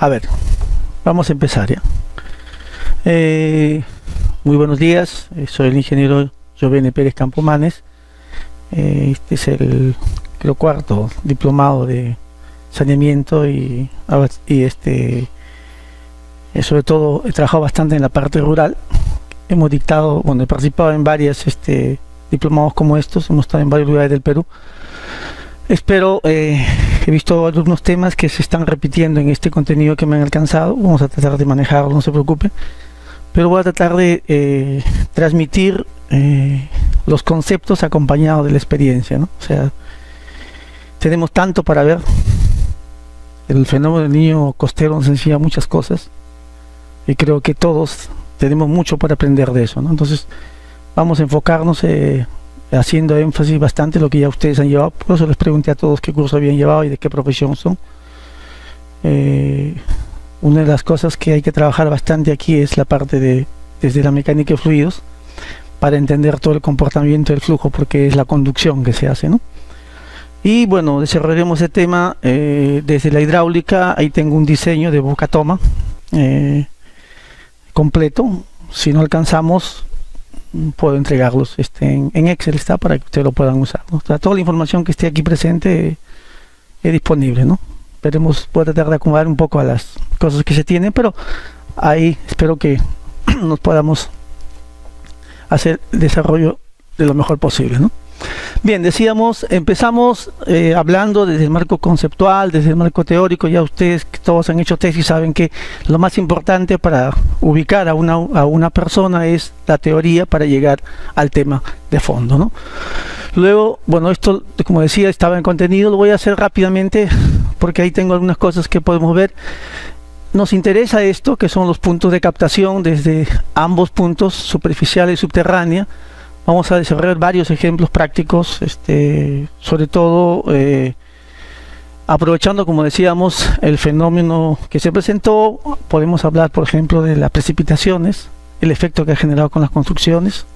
A ver, vamos a empezar ya. Muy buenos días, soy el ingeniero Giovanni Pérez Campomanes. Este es el, creo, cuarto diplomado de saneamiento y sobre todo he trabajado bastante en la parte rural. Hemos dictado, bueno, he participado en varios diplomados como estos, hemos estado en varios lugares del Perú. Espero, he visto algunos temas que se están repitiendo en este contenido que me han alcanzado. Vamos a tratar de manejarlo, no se preocupe, pero voy a tratar de transmitir los conceptos acompañados de la experiencia, ¿no? O sea, tenemos tanto para ver. El fenómeno del niño costero nos enseña muchas cosas y creo que todos tenemos mucho para aprender de eso, ¿no? Entonces vamos a enfocarnos haciendo énfasis bastante en lo que ya ustedes han llevado. Por eso les pregunté a todos qué curso habían llevado y de qué profesión son. Una de las cosas que hay que trabajar bastante aquí es la parte desde la mecánica de fluidos, para entender todo el comportamiento del flujo, porque es la conducción que se hace, ¿no? Y bueno, desarrollaremos ese tema desde la hidráulica. Ahí tengo un diseño de boca toma completo. Si no alcanzamos, puedo entregarlos en Excel, está, para que ustedes lo puedan usar, ¿no? O sea, toda la información que esté aquí presente es disponible, ¿no? Veremos, voy a tratar de acomodar un poco a las cosas que se tienen, pero ahí espero que nos podamos hacer el desarrollo de lo mejor posible, ¿no? Bien, decíamos, empezamos hablando desde el marco conceptual, desde el marco teórico. Ya ustedes que todos han hecho tesis saben que lo más importante para ubicar a una persona es la teoría para llegar al tema de fondo, ¿no? Luego, bueno, esto, como decía, estaba en contenido, lo voy a hacer rápidamente porque ahí tengo algunas cosas que podemos ver. Nos interesa esto, que son los puntos de captación desde ambos puntos, superficial y subterránea. Vamos a desarrollar varios ejemplos prácticos, sobre todo aprovechando, como decíamos, el fenómeno que se presentó. Podemos hablar, por ejemplo, de las precipitaciones, el efecto que ha generado con las construcciones.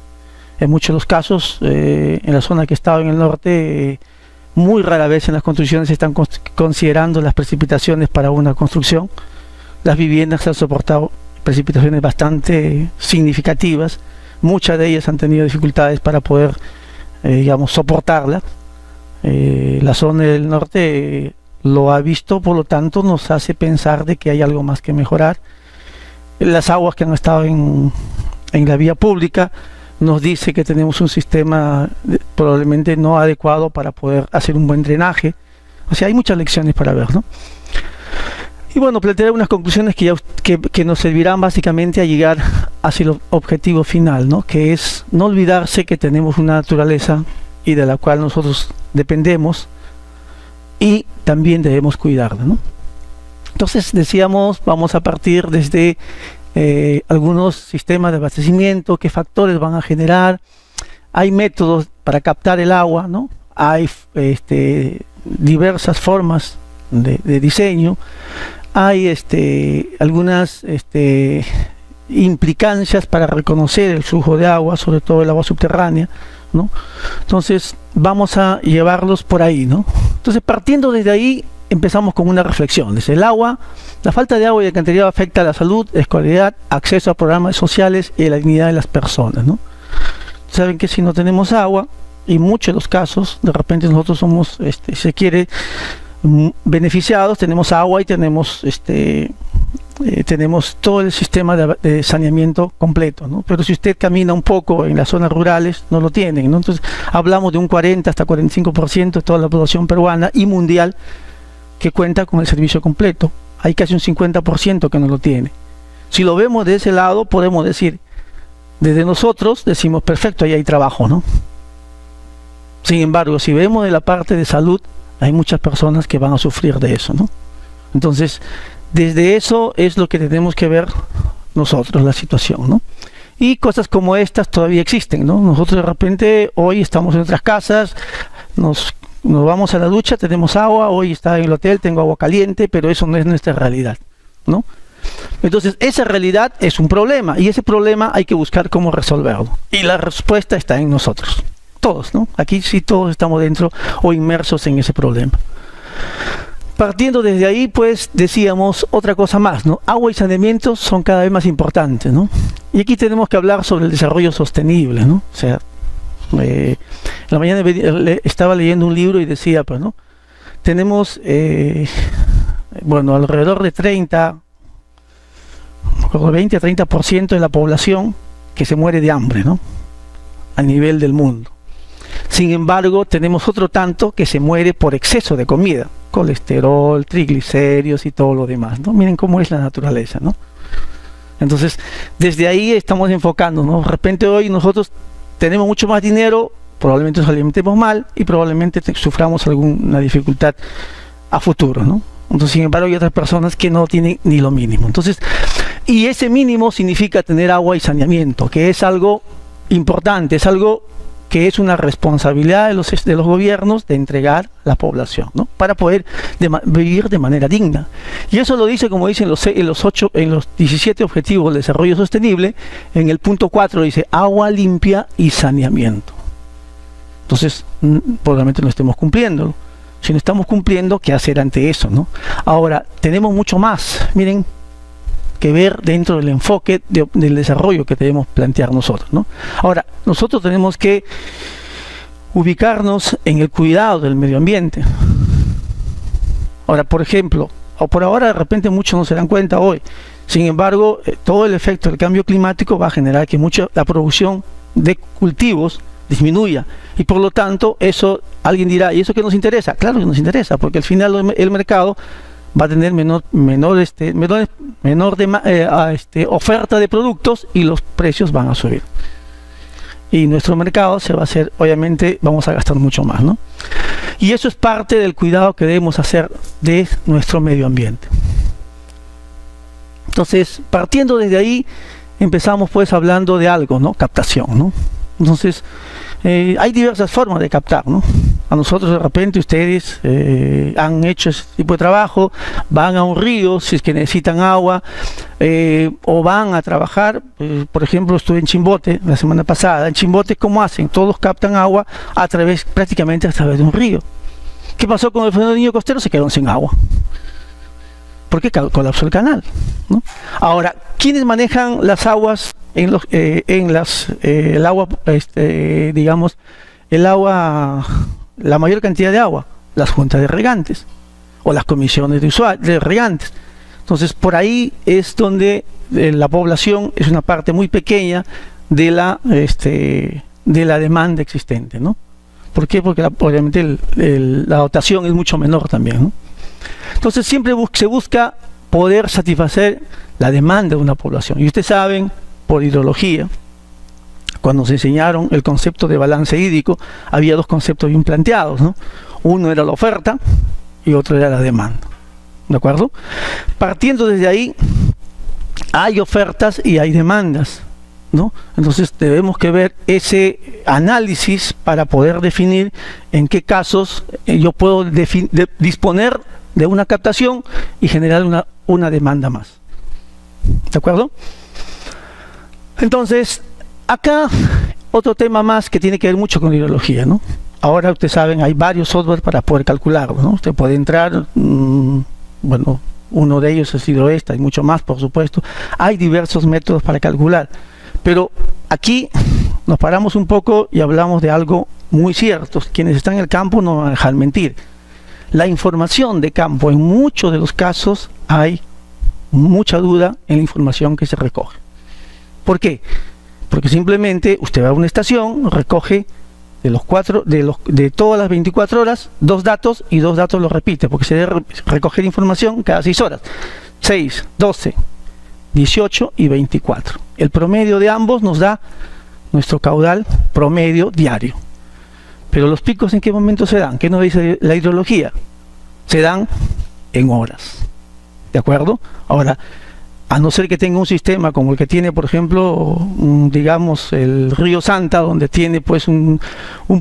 En muchos de los casos, en la zona que estaba en el norte, muy rara vez en las construcciones se están considerando las precipitaciones para una construcción. Las viviendas han soportado precipitaciones bastante significativas. Muchas de ellas han tenido dificultades para poder, digamos, soportarlas. La zona del norte lo ha visto, por lo tanto nos hace pensar de que hay algo más que mejorar. Las aguas que han estado en la vía pública nos dice que tenemos un sistema probablemente no adecuado para poder hacer un buen drenaje. O sea, hay muchas lecciones para ver, ¿no? Y bueno, plantearé unas conclusiones que nos servirán básicamente a llegar hacia el objetivo final, ¿no? Que es no olvidarse que tenemos una naturaleza y de la cual nosotros dependemos y también debemos cuidarla, ¿no? Entonces decíamos, vamos a partir desde algunos sistemas de abastecimiento, qué factores van a generar. Hay métodos para captar el agua, ¿no? Hay diversas formas de diseño. Hay algunas implicancias para reconocer el flujo de agua, sobre todo el agua subterránea, ¿no? Entonces vamos a llevarlos por ahí, ¿no? Entonces, partiendo desde ahí, empezamos con una reflexión. Desde el agua, la falta de agua y alcantarillado afecta a la salud, escolaridad, acceso a programas sociales y a la dignidad de las personas, ¿no? Saben que si no tenemos agua, y muchos de los casos, de repente nosotros somos, si se quiere, beneficiados, tenemos agua y tenemos todo el sistema de saneamiento completo, ¿no? Pero si usted camina un poco en las zonas rurales, no lo tienen, ¿no? Entonces hablamos de un 40 hasta 45% de toda la población peruana y mundial que cuenta con el servicio completo. Hay casi un 50% que no lo tiene. Si lo vemos de ese lado, podemos decir, desde nosotros decimos, perfecto, ahí hay trabajo, ¿no? Sin embargo, si vemos de la parte de salud, hay muchas personas que van a sufrir de eso, ¿no? Entonces, desde eso es lo que tenemos que ver nosotros, la situación, ¿no? Y cosas como estas todavía existen, ¿no? Nosotros de repente hoy estamos en nuestras casas, nos vamos a la ducha, tenemos agua, hoy está en el hotel, tengo agua caliente, pero eso no es nuestra realidad, ¿no? Entonces, esa realidad es un problema y ese problema hay que buscar cómo resolverlo. Y la respuesta está en nosotros. Todos, ¿no? Aquí sí todos estamos dentro o inmersos en ese problema. Partiendo desde ahí, pues decíamos otra cosa más, ¿no? Agua y saneamiento son cada vez más importantes, ¿no? Y aquí tenemos que hablar sobre el desarrollo sostenible, ¿no? O sea, en la mañana estaba leyendo un libro y decía, pues, ¿no? Tenemos, bueno, alrededor de 20 a 30% de la población que se muere de hambre, ¿no? A nivel del mundo. Sin embargo, tenemos otro tanto que se muere por exceso de comida, colesterol, triglicéridos y todo lo demás, ¿no? Miren cómo es la naturaleza, ¿no? Entonces, desde ahí estamos enfocando, ¿no? De repente hoy nosotros tenemos mucho más dinero, probablemente nos alimentemos mal y probablemente suframos alguna dificultad a futuro, ¿no? Entonces, sin embargo, hay otras personas que no tienen ni lo mínimo. Entonces, y ese mínimo significa tener agua y saneamiento, que es algo importante, es algo que es una responsabilidad de los gobiernos de entregar a la población, ¿no? Para poder vivir de manera digna. Y eso lo dice, como dicen en los 17 objetivos del desarrollo sostenible, en el punto 4 dice agua limpia y saneamiento. Entonces, probablemente no estemos cumpliendo. Si no estamos cumpliendo, ¿qué hacer ante eso, no? Ahora, tenemos mucho más, miren, que ver dentro del enfoque del desarrollo que debemos plantear nosotros, ¿no? Ahora, nosotros tenemos que ubicarnos en el cuidado del medio ambiente. Ahora, por ejemplo, o por ahora de repente muchos no se dan cuenta hoy, sin embargo, todo el efecto del cambio climático va a generar que la producción de cultivos disminuya, y por lo tanto eso, alguien dirá, ¿y eso qué nos interesa? Claro que nos interesa, porque al final el mercado va a tener menor oferta de productos y los precios van a subir. Y nuestro mercado se va a hacer, obviamente, vamos a gastar mucho más, ¿no? Y eso es parte del cuidado que debemos hacer de nuestro medio ambiente. Entonces, partiendo desde ahí, empezamos pues hablando de algo, ¿no? Captación, ¿no? Entonces, hay diversas formas de captar, ¿no? A nosotros de repente ustedes han hecho ese tipo de trabajo, van a un río si es que necesitan agua, o van a trabajar, por ejemplo estuve en Chimbote la semana pasada. En Chimbote, ¿cómo hacen? Todos captan agua prácticamente a través de un río. ¿Qué pasó con el fenómeno del Niño Costero? Se quedaron sin agua, porque colapsó el canal, ¿no? Ahora, ¿quiénes manejan las aguas el agua, digamos, la mayor cantidad de agua? Las juntas de regantes o las comisiones de regantes. Entonces, por ahí es donde la población es una parte muy pequeña de la demanda existente, ¿no? ¿Por qué? Porque obviamente la dotación es mucho menor también, ¿no? Entonces siempre se busca poder satisfacer la demanda de una población. Y ustedes saben, por hidrología, cuando nos enseñaron el concepto de balance hídrico, había dos conceptos bien planteados, ¿no? Uno era la oferta y otro era la demanda, ¿de acuerdo? Partiendo desde ahí, hay ofertas y hay demandas, ¿no? Entonces debemos que ver ese análisis para poder definir en qué casos yo puedo disponer de una captación y generar una demanda más, ¿de acuerdo? Entonces, acá otro tema más que tiene que ver mucho con la hidrología, ¿no? Ahora ustedes saben, hay varios software para poder calcularlo, ¿no? Usted puede entrar, bueno, uno de ellos es Hidroesta, hay mucho más, por supuesto. Hay diversos métodos para calcular, pero aquí nos paramos un poco y hablamos de algo muy cierto. Quienes están en el campo no van a dejar mentir. La información de campo, en muchos de los casos hay mucha duda en la información que se recoge. ¿Por qué? Porque simplemente usted va a una estación, recoge de todas las 24 horas, 2 datos y 2 datos los repite, porque se debe recoger información cada 6 horas. 6, 12, 18 y 24. El promedio de ambos nos da nuestro caudal promedio diario. Pero los picos, ¿en qué momento se dan? ¿Qué nos dice la hidrología? Se dan en horas, ¿de acuerdo? Ahora, a no ser que tenga un sistema como el que tiene, por ejemplo, digamos, el río Santa, donde tiene pues un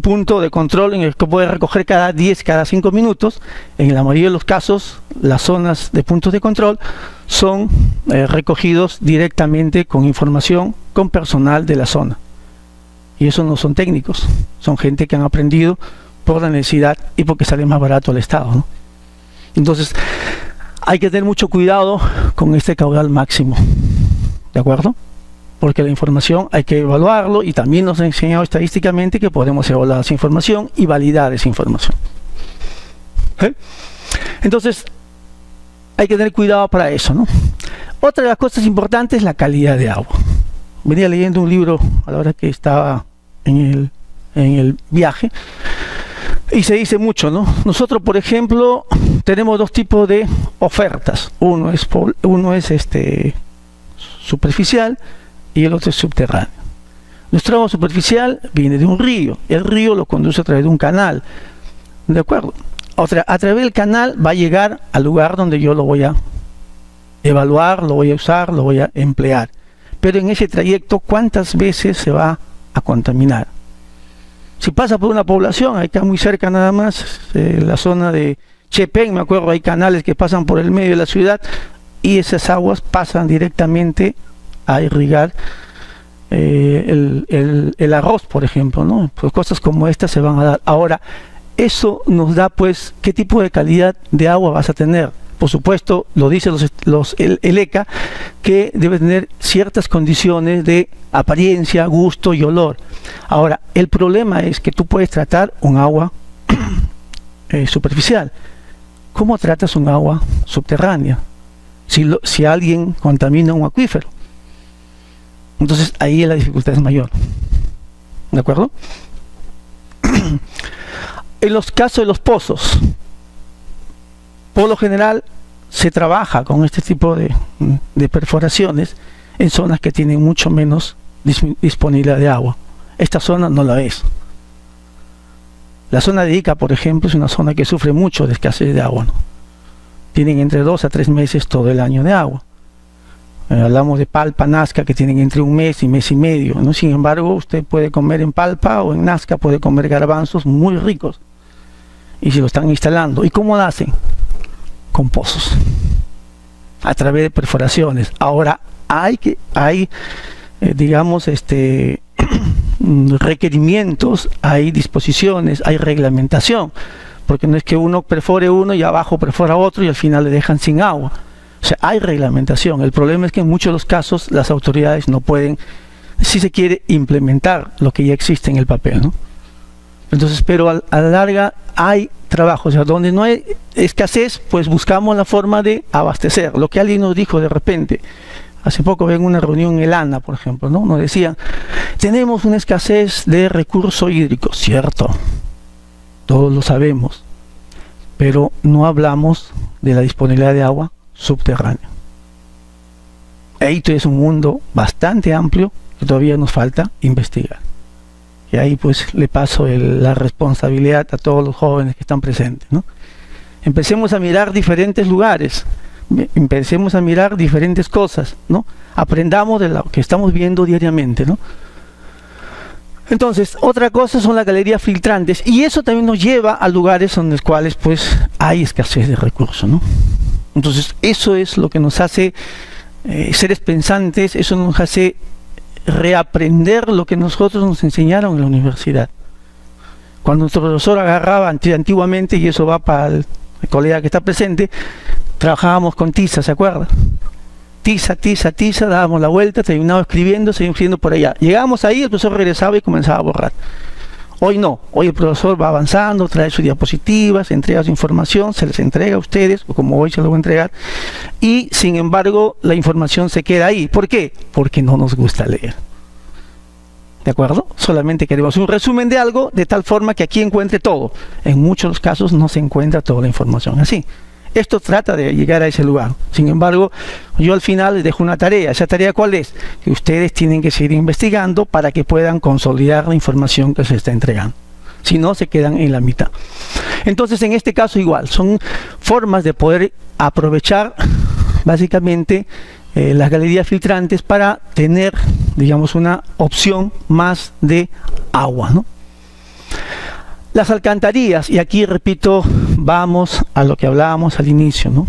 punto de control en el que puede recoger cada 10, cada 5 minutos, en la mayoría de los casos, las zonas de puntos de control son recogidos directamente con información, con personal de la zona. Y eso no son técnicos, son gente que han aprendido por la necesidad y porque sale más barato al Estado, ¿no? Entonces, hay que tener mucho cuidado con este caudal máximo, ¿de acuerdo? Porque la información hay que evaluarlo, y también nos han enseñado estadísticamente que podemos evaluar esa información y validar esa información. ¿Sí? Entonces, hay que tener cuidado para eso, ¿no? Otra de las cosas importantes es la calidad de agua. Venía leyendo un libro a la hora que estaba en el viaje, y se dice mucho, ¿no? Nosotros, por ejemplo, tenemos dos tipos de ofertas. Uno es superficial y el otro es subterráneo. Nuestro agua superficial viene de un río. El río lo conduce a través de un canal, ¿de acuerdo? A través del canal va a llegar al lugar donde yo lo voy a evaluar, lo voy a usar, lo voy a emplear. Pero en ese trayecto, ¿cuántas veces se va a contaminar? Si pasa por una población, acá muy cerca nada más, la zona de Chepén, me acuerdo, hay canales que pasan por el medio de la ciudad, y esas aguas pasan directamente a irrigar el arroz, por ejemplo, ¿no? Pues cosas como estas se van a dar. Ahora, eso nos da, pues, qué tipo de calidad de agua vas a tener. Por supuesto, lo dice el ECA, que debe tener ciertas condiciones de apariencia, gusto y olor. Ahora, el problema es que tú puedes tratar un agua superficial. ¿Cómo tratas un agua subterránea? Si alguien contamina un acuífero. Entonces, ahí la dificultad es mayor. ¿De acuerdo? En los casos de los pozos, por lo general se trabaja con este tipo de perforaciones en zonas que tienen mucho menos disponibilidad de agua. Esta zona no la es. La zona de Ica, por ejemplo, es una zona que sufre mucho de escasez de agua, ¿no? Tienen entre 2 a 3 meses todo el año de agua. Hablamos de Palpa, Nazca, que tienen entre un mes y mes y medio, ¿no? Sin embargo, usted puede comer en Palpa o en Nazca, puede comer garbanzos muy ricos, y se lo están instalando. ¿Y cómo lo hacen? Con pozos, a través de perforaciones. Ahora, hay digamos, requerimientos, hay disposiciones, hay reglamentación, porque no es que uno perfore uno y abajo perfora otro y al final le dejan sin agua. O sea, hay reglamentación. El problema es que en muchos de los casos las autoridades no pueden, si se quiere, implementar lo que ya existe en el papel, ¿no? Entonces, pero a la larga hay trabajo. O sea, donde no hay escasez, pues buscamos la forma de abastecer. Lo que alguien nos dijo de repente, hace poco en una reunión en el ANA, por ejemplo, ¿no? Nos decían, tenemos una escasez de recurso hídrico. Cierto, todos lo sabemos, pero no hablamos de la disponibilidad de agua subterránea. Ahí es un mundo bastante amplio que todavía nos falta investigar. Y ahí pues le paso la responsabilidad a todos los jóvenes que están presentes, ¿no? Empecemos a mirar diferentes lugares, empecemos a mirar diferentes cosas, ¿no? Aprendamos de lo que estamos viendo diariamente, ¿no? Entonces, otra cosa son las galerías filtrantes, y eso también nos lleva a lugares en los cuales pues hay escasez de recursos, ¿no? Entonces, eso es lo que nos hace seres pensantes, eso nos hace reaprender lo que nosotros nos enseñaron en la universidad. Cuando nuestro profesor agarraba antiguamente, y eso va para el colega que está presente, trabajábamos con tiza, ¿se acuerda? Tiza, tiza, tiza, dábamos la vuelta, terminábamos escribiendo, seguimos escribiendo por allá. Llegábamos ahí, el profesor regresaba y comenzaba a borrar. Hoy no, hoy el profesor va avanzando, trae sus diapositivas, entrega su información, se les entrega a ustedes, o como hoy se lo voy a entregar, y sin embargo la información se queda ahí. ¿Por qué? Porque no nos gusta leer. ¿De acuerdo? Solamente queremos un resumen de algo, de tal forma que aquí encuentre todo. En muchos casos no se encuentra toda la información así. Esto trata de llegar a ese lugar. Sin embargo, yo al final les dejo una tarea. ¿Esa tarea cuál es? Que ustedes tienen que seguir investigando para que puedan consolidar la información que se está entregando. Si no, se quedan en la mitad. Entonces, en este caso igual, son formas de poder aprovechar básicamente las galerías filtrantes para tener, digamos, una opción más de agua, ¿no? Las alcantarillas, y aquí repito, vamos a lo que hablábamos al inicio, ¿no?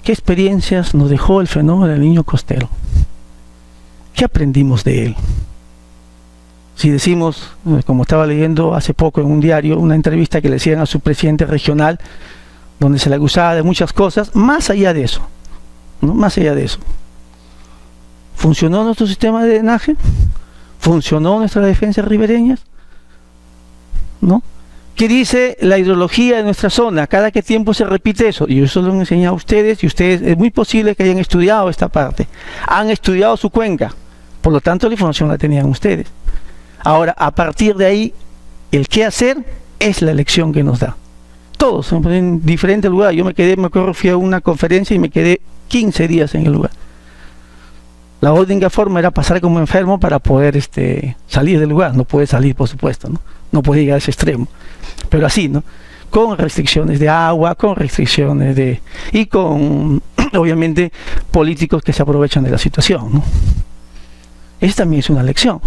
¿Qué experiencias nos dejó el fenómeno del Niño Costero? ¿Qué aprendimos de él? Si decimos, como estaba leyendo hace poco en un diario, una entrevista que le hacían a su presidente regional, donde se le acusaba de muchas cosas, más allá de eso, ¿no? Más allá de eso. ¿Funcionó nuestro sistema de drenaje? ¿Funcionó nuestras defensas ribereñas? ¿No? ¿Qué dice la hidrología de nuestra zona? ¿Cada qué tiempo se repite eso? Y yo eso lo he enseñado a ustedes, y ustedes es muy posible que hayan estudiado esta parte. Han estudiado su cuenca, por lo tanto la información la tenían ustedes. Ahora, a partir de ahí, el qué hacer es la elección que nos da. Todos en diferentes lugares. Yo me acuerdo, fui a una conferencia y me quedé 15 días en el lugar. La única forma era pasar como enfermo para poder salir del lugar. No puede salir, por supuesto, ¿no? No puede llegar a ese extremo. Pero así, ¿no? Con restricciones de agua, con restricciones y con, obviamente, políticos que se aprovechan de la situación, ¿no? Esa también es una lección.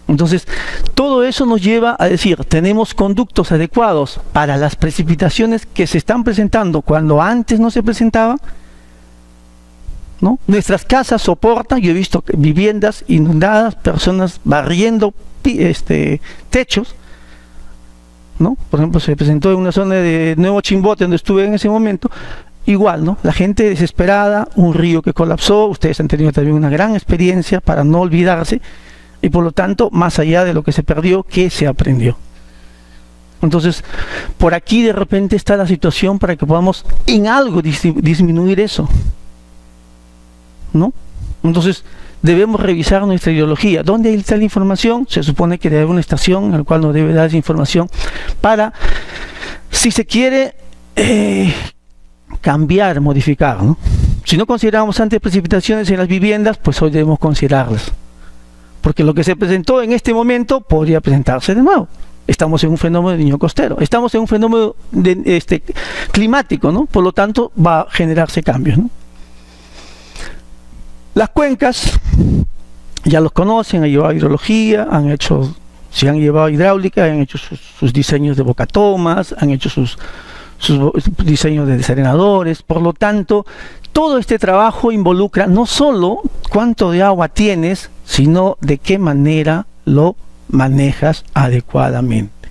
Entonces, todo eso nos lleva a decir, tenemos conductos adecuados para las precipitaciones que se están presentando cuando antes no se presentaban, ¿no? Nuestras casas soportan, yo he visto viviendas inundadas, personas barriendo techos, ¿no? Por ejemplo, se presentó en una zona de Nuevo Chimbote, donde estuve en ese momento, igual, ¿no? La gente desesperada, un río que colapsó, ustedes han tenido también una gran experiencia para no olvidarse, y por lo tanto, más allá de lo que se perdió, ¿qué se aprendió? Entonces, por aquí de repente está la situación para que podamos en algo disminuir eso, ¿no? Entonces, debemos revisar nuestra ideología. ¿Dónde está la información? Se supone que debe haber una estación en la cual nos debe dar esa información para, si se quiere, cambiar, modificar, ¿no? Si no consideramos antes precipitaciones en las viviendas, pues hoy debemos considerarlas. Porque lo que se presentó en este momento podría presentarse de nuevo. Estamos en un fenómeno de niño costero. Estamos en un fenómeno climático, ¿no? Por lo tanto, va a generarse cambios, ¿no? Las cuencas, ya los conocen, han llevado hidrología, si han llevado hidráulica, han hecho sus diseños de bocatomas, han hecho sus diseños de desarenadores. Por lo tanto, todo este trabajo involucra no solo cuánto de agua tienes, sino de qué manera lo manejas adecuadamente.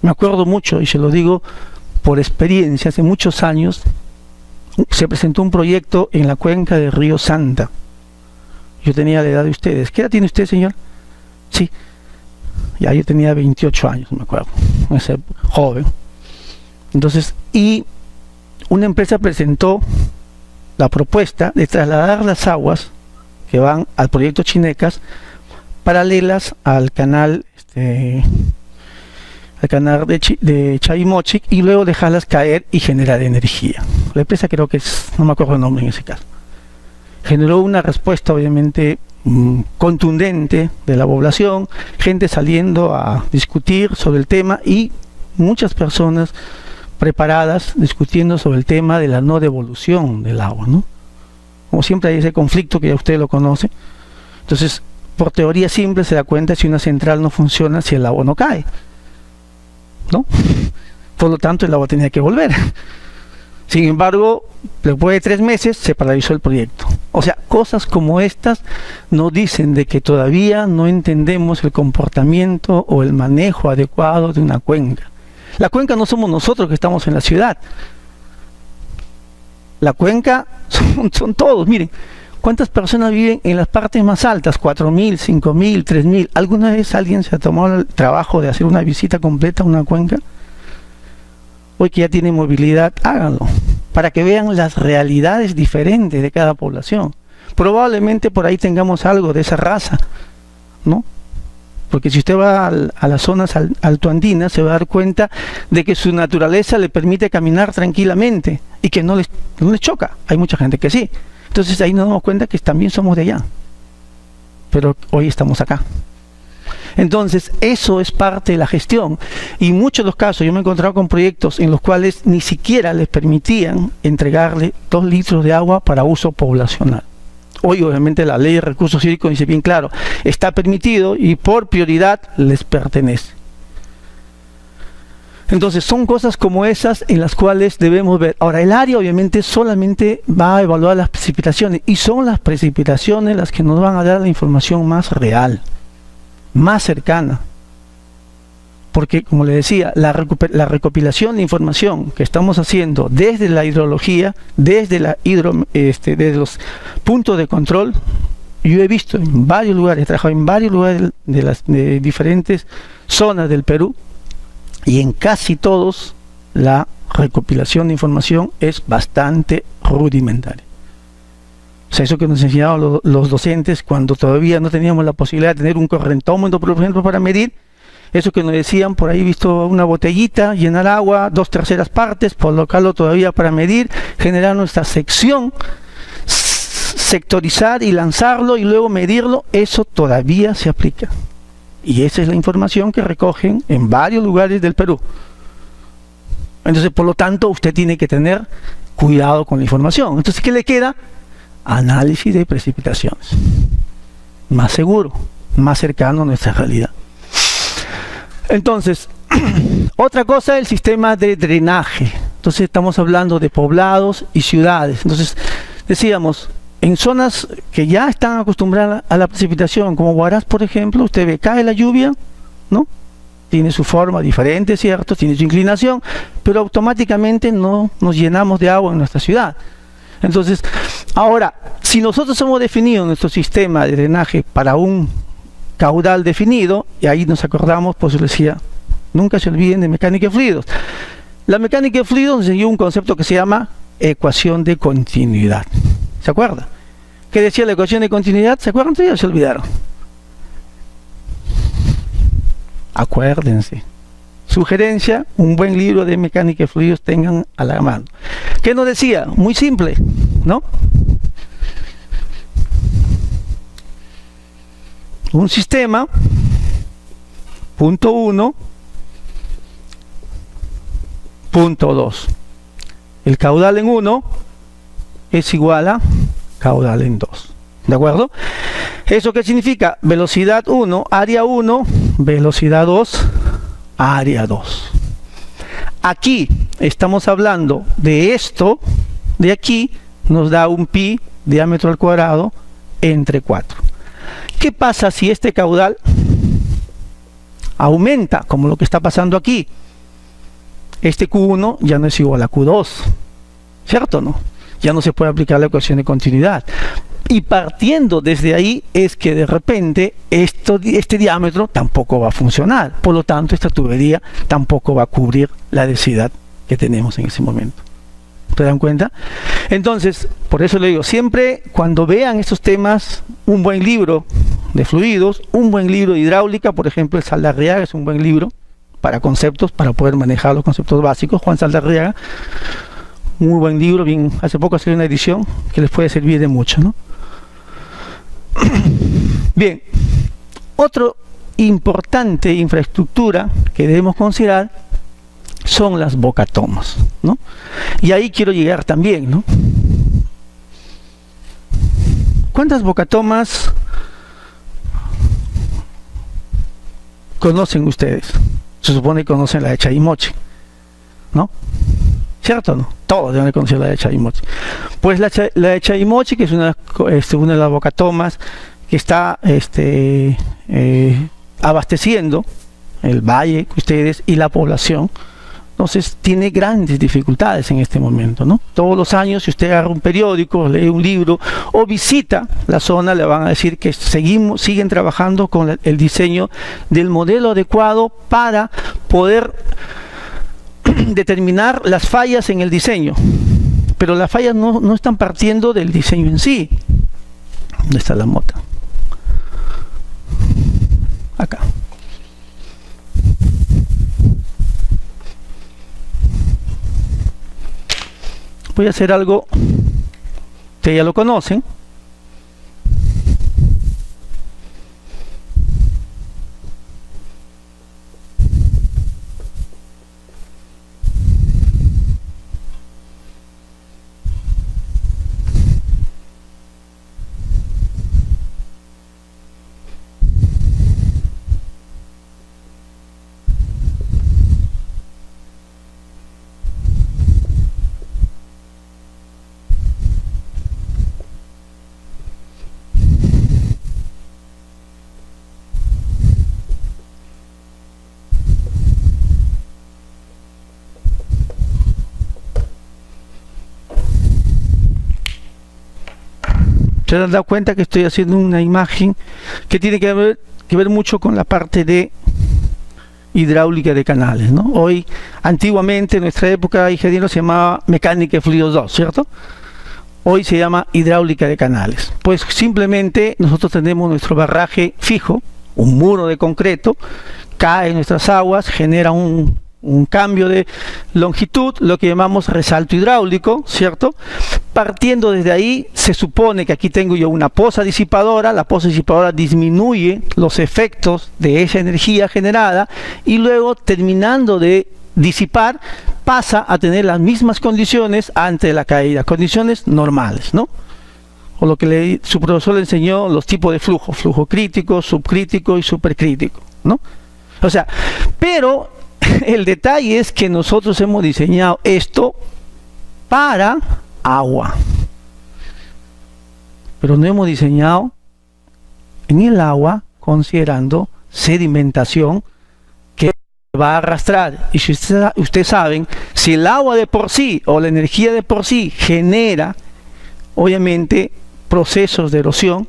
Me acuerdo mucho, y se lo digo por experiencia, hace muchos años se presentó un proyecto en la cuenca del río Santa. Yo tenía la edad de ustedes. ¿Qué edad tiene usted, señor? Sí, ya yo tenía 28 años, me acuerdo, ese joven. Entonces, y una empresa presentó la propuesta de trasladar las aguas que van al proyecto Chinecas paralelas al canal de Chavimochic, y luego dejarlas caer y generar energía. La empresa creo que no me acuerdo el nombre en ese caso. Generó una respuesta obviamente contundente de la población, gente saliendo a discutir sobre el tema y muchas personas preparadas discutiendo sobre el tema de la no devolución del agua, ¿no? Como siempre hay ese conflicto que ya usted lo conoce. Entonces, por teoría simple se da cuenta si una central no funciona si el agua no cae, ¿no? Por lo tanto, el agua tenía que volver. Sin embargo, después de 3 meses se paralizó el proyecto. O sea, cosas como estas nos dicen de que todavía no entendemos el comportamiento o el manejo adecuado de una cuenca. La cuenca no somos nosotros que estamos en la ciudad. La cuenca son todos. Miren, ¿cuántas personas viven en las partes más altas? 4.000, 5.000, 3.000. ¿Alguna vez alguien se ha tomado el trabajo de hacer una visita completa a una cuenca? Hoy que ya tiene movilidad, háganlo, para que vean las realidades diferentes de cada población. Probablemente por ahí tengamos algo de esa raza, ¿no? Porque si usted va a las zonas altoandinas, se va a dar cuenta de que su naturaleza le permite caminar tranquilamente y que no les choca. Hay mucha gente que sí. Entonces ahí nos damos cuenta que también somos de allá. Pero hoy estamos acá. Entonces, eso es parte de la gestión. Y en muchos de los casos, yo me he encontrado con proyectos en los cuales ni siquiera les permitían entregarle 2 litros de agua para uso poblacional. Hoy, obviamente, la ley de recursos hídricos dice bien claro, está permitido y por prioridad les pertenece. Entonces, son cosas como esas en las cuales debemos ver. Ahora, el área obviamente solamente va a evaluar las precipitaciones, y son las precipitaciones las que nos van a dar la información más real, más cercana. porque, como le decía, la recopilación de información que estamos haciendo desde la hidrología, desde desde los puntos de control, yo he visto en varios lugares, he trabajado en varios lugares de diferentes zonas del Perú, y en casi todos la recopilación de información es bastante rudimentaria. O sea, eso que nos enseñaban los docentes cuando todavía no teníamos la posibilidad de tener un correntómetro, por ejemplo, para medir, eso que nos decían, por ahí visto una botellita, llenar agua, 2/3 partes, colocarlo todavía para medir, generar nuestra sección, sectorizar y lanzarlo y luego medirlo, eso todavía se aplica. Y esa es la información que recogen en varios lugares del Perú. Entonces, por lo tanto, usted tiene que tener cuidado con la información. Entonces, ¿qué le queda? Análisis de precipitaciones. Más seguro, más cercano a nuestra realidad. Entonces, otra cosa, el sistema de drenaje. Entonces, estamos hablando de poblados y ciudades. Entonces, decíamos, en zonas que ya están acostumbradas a la precipitación, como Huaraz, por ejemplo, usted ve, cae la lluvia, ¿no? Tiene su forma diferente, ¿cierto? Tiene su inclinación, pero automáticamente no nos llenamos de agua en nuestra ciudad. Entonces, ahora, si nosotros hemos definido nuestro sistema de drenaje para un caudal definido, y ahí nos acordamos, pues yo decía, nunca se olviden de mecánica de fluidos. La mecánica de fluidos nos enseñó un concepto que se llama ecuación de continuidad. ¿Se acuerda? ¿Qué decía la ecuación de continuidad? ¿Se acuerdan? Ya se olvidaron. Acuérdense. Sugerencia, un buen libro de mecánica de fluidos tengan a la mano. ¿Qué nos decía? Muy simple, ¿no? Un sistema, punto 1, punto 2. El caudal en 1 es igual a caudal en 2. ¿De acuerdo? ¿Eso qué significa? Velocidad 1, área 1, velocidad 2, área 2. Aquí estamos hablando de esto, de aquí, nos da un pi, diámetro al cuadrado, entre 4. ¿Qué pasa si este caudal aumenta, como lo que está pasando aquí? Este Q1 ya no es igual a Q2, ¿cierto o no? Ya no se puede aplicar la ecuación de continuidad. Y partiendo desde ahí es que de repente este diámetro tampoco va a funcionar. Por lo tanto, esta tubería tampoco va a cubrir la densidad que tenemos en ese momento. ¿Se dan cuenta? Entonces, por eso le digo, siempre cuando vean estos temas, un buen libro de fluidos, un buen libro de hidráulica, por ejemplo, el Saldarriaga es un buen libro para conceptos, para poder manejar los conceptos básicos. Juan Saldarriaga, muy buen libro, bien, hace poco salió una edición que les puede servir de mucho, ¿no? Bien, otro importante infraestructura que debemos considerar son las bocatomas, ¿no? Y ahí quiero llegar también, ¿no? ¿Cuántas bocatomas conocen ustedes? Se supone que conocen la de Chaymoche, ¿no? ¿Cierto o no? Todos deben conocer la de Chaymoche. Pues la de Chaymoche, que es una de las bocatomas que está abasteciendo el valle, ustedes y la población. Entonces tiene grandes dificultades en este momento, ¿no? Todos los años, si usted agarra un periódico, lee un libro o visita la zona, le van a decir que siguen trabajando con el diseño del modelo adecuado para poder determinar las fallas en el diseño. Pero las fallas no están partiendo del diseño en sí. ¿Dónde está la mota? Acá. Voy a hacer algo que ya lo conocen. Ustedes han dado cuenta que estoy haciendo una imagen que tiene que ver mucho con la parte de hidráulica de canales, ¿no? Hoy, antiguamente, en nuestra época, ingeniero, se llamaba mecánica de fluidos 2, ¿cierto? Hoy se llama hidráulica de canales. Pues simplemente nosotros tenemos nuestro barraje fijo, un muro de concreto, cae en nuestras aguas, genera un cambio de longitud, lo que llamamos resalto hidráulico, ¿cierto? Partiendo desde ahí, se supone que aquí tengo yo una poza disipadora, la poza disipadora disminuye los efectos de esa energía generada y luego, terminando de disipar, pasa a tener las mismas condiciones antes de la caída, condiciones normales, ¿no? O lo que su profesor le enseñó, los tipos de flujo, flujo crítico, subcrítico y supercrítico, ¿no? O sea, pero el detalle es que nosotros hemos diseñado esto para agua, pero no hemos diseñado en el agua considerando sedimentación que va a arrastrar. Y si ustedes saben, si el agua de por sí o la energía de por sí genera obviamente procesos de erosión,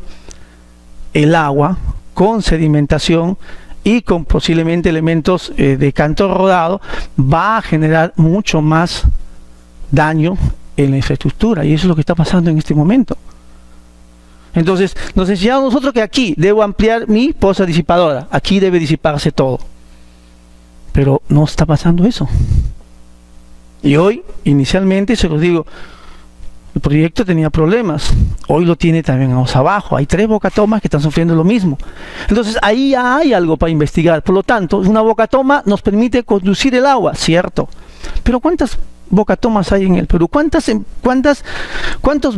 el agua con sedimentación y con posiblemente elementos de canto rodado va a generar mucho más daño en la infraestructura, y eso es lo que está pasando en este momento. Entonces nos enseñamos nosotros que aquí debo ampliar mi poza disipadora, aquí debe disiparse todo, pero no está pasando eso. Y hoy, inicialmente, se los digo, el proyecto tenía problemas, hoy lo tiene también abajo, hay 3 bocatomas que están sufriendo lo mismo. Entonces ahí ya hay algo para investigar. Por lo tanto, una bocatoma nos permite conducir el agua, cierto, pero ¿cuántas bocatomas hay en el Perú? ¿Cuántos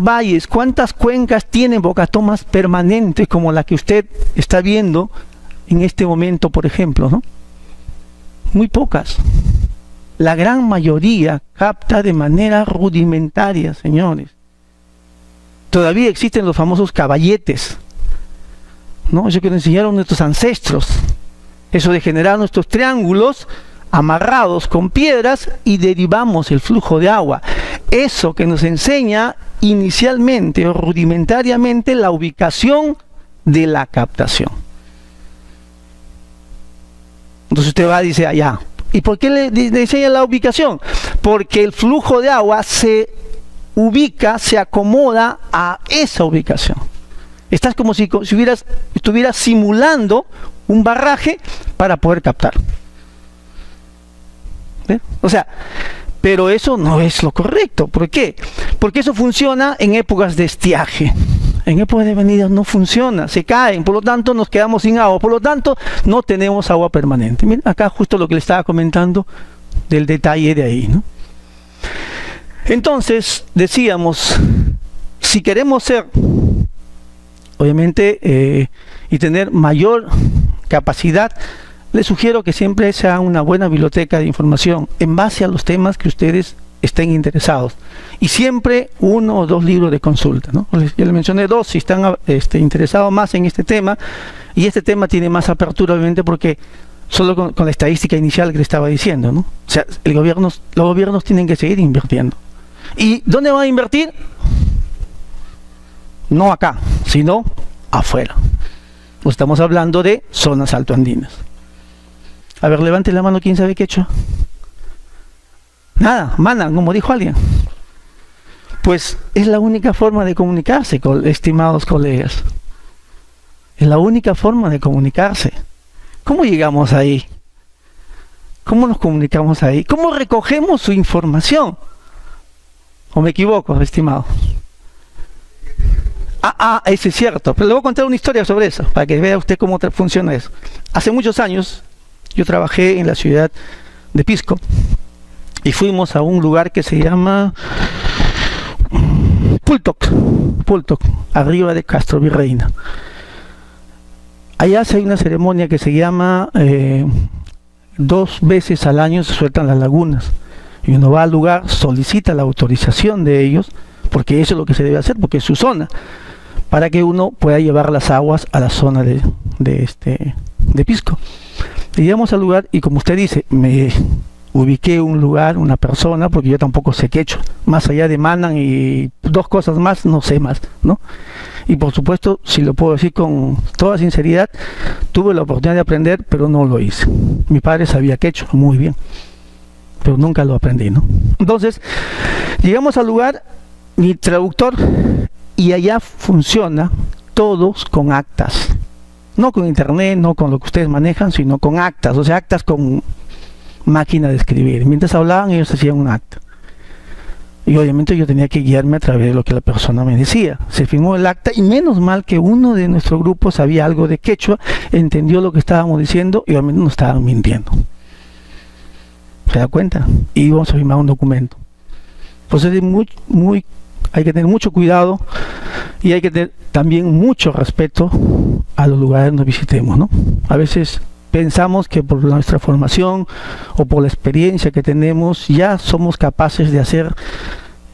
valles, cuántas cuencas tienen bocatomas permanentes como la que usted está viendo en este momento, por ejemplo, ¿no? Muy pocas. La gran mayoría capta de manera rudimentaria, señores. Todavía existen los famosos caballetes, ¿no? Eso que nos enseñaron nuestros ancestros. Eso de generar nuestros triángulos amarrados con piedras y derivamos el flujo de agua. Eso que nos enseña inicialmente o rudimentariamente la ubicación de la captación. Entonces usted va y dice allá. ¿Y por qué le enseña la ubicación? Porque el flujo de agua se ubica, se acomoda a esa ubicación. Estás como si estuvieras simulando un barraje para poder captar. ¿Ve? O sea, pero eso no es lo correcto. ¿Por qué? Porque eso funciona en épocas de estiaje. En épocas de venidas no funciona, se caen, por lo tanto nos quedamos sin agua, por lo tanto no tenemos agua permanente. Miren acá justo lo que le estaba comentando del detalle de ahí, ¿no? Entonces decíamos, si queremos ser, obviamente, y tener mayor capacidad, les sugiero que siempre sea una buena biblioteca de información en base a los temas que ustedes estén interesados, y siempre 1 o 2 libros de consulta, ¿no? Yo les mencioné 2 si están interesados más en este tema, y este tema tiene más apertura obviamente porque solo con la estadística inicial que le estaba diciendo, ¿no? O sea, los gobiernos tienen que seguir invirtiendo. ¿Y dónde van a invertir? No acá, sino afuera. Pues estamos hablando de zonas altoandinas. A ver, levante la mano, ¿quién sabe qué he hecho? Nada, mana, como dijo alguien. Pues es la única forma de comunicarse, estimados colegas. Es la única forma de comunicarse. ¿Cómo llegamos ahí? ¿Cómo nos comunicamos ahí? ¿Cómo recogemos su información? ¿O me equivoco, estimado? Eso es cierto. Pero le voy a contar una historia sobre eso, para que vea usted cómo funciona eso. Hace muchos años, yo trabajé en la ciudad de Pisco, y fuimos a un lugar que se llama Pultoc, arriba de Castro Virreina. Allá hay una ceremonia que se llama 2 veces al año se sueltan las lagunas, y uno va al lugar, solicita la autorización de ellos, porque eso es lo que se debe hacer, porque es su zona, para que uno pueda llevar las aguas a la zona de Pisco. Y llegamos al lugar, y como usted dice, me ubiqué un lugar, una persona, porque yo tampoco sé qué he hecho, más allá de Manan y 2 cosas más, no sé más, ¿no? Y por supuesto, si lo puedo decir con toda sinceridad, tuve la oportunidad de aprender, pero no lo hice. Mi padre sabía quechua muy bien, pero nunca lo aprendí, ¿no? Entonces, llegamos al lugar, mi traductor, y allá funciona todos con actas. No con internet, no con lo que ustedes manejan, sino con actas, o sea, actas con máquina de escribir. Mientras hablaban, ellos hacían un acta. Y obviamente yo tenía que guiarme a través de lo que la persona me decía. Se firmó el acta y menos mal que uno de nuestro grupo sabía algo de quechua, entendió lo que estábamos diciendo y obviamente no estaban mintiendo. ¿Se da cuenta? Y íbamos a firmar un documento. Entonces hay que tener mucho cuidado y hay que tener también mucho respeto a los lugares donde visitemos, ¿no? A veces pensamos que por nuestra formación o por la experiencia que tenemos ya somos capaces de hacer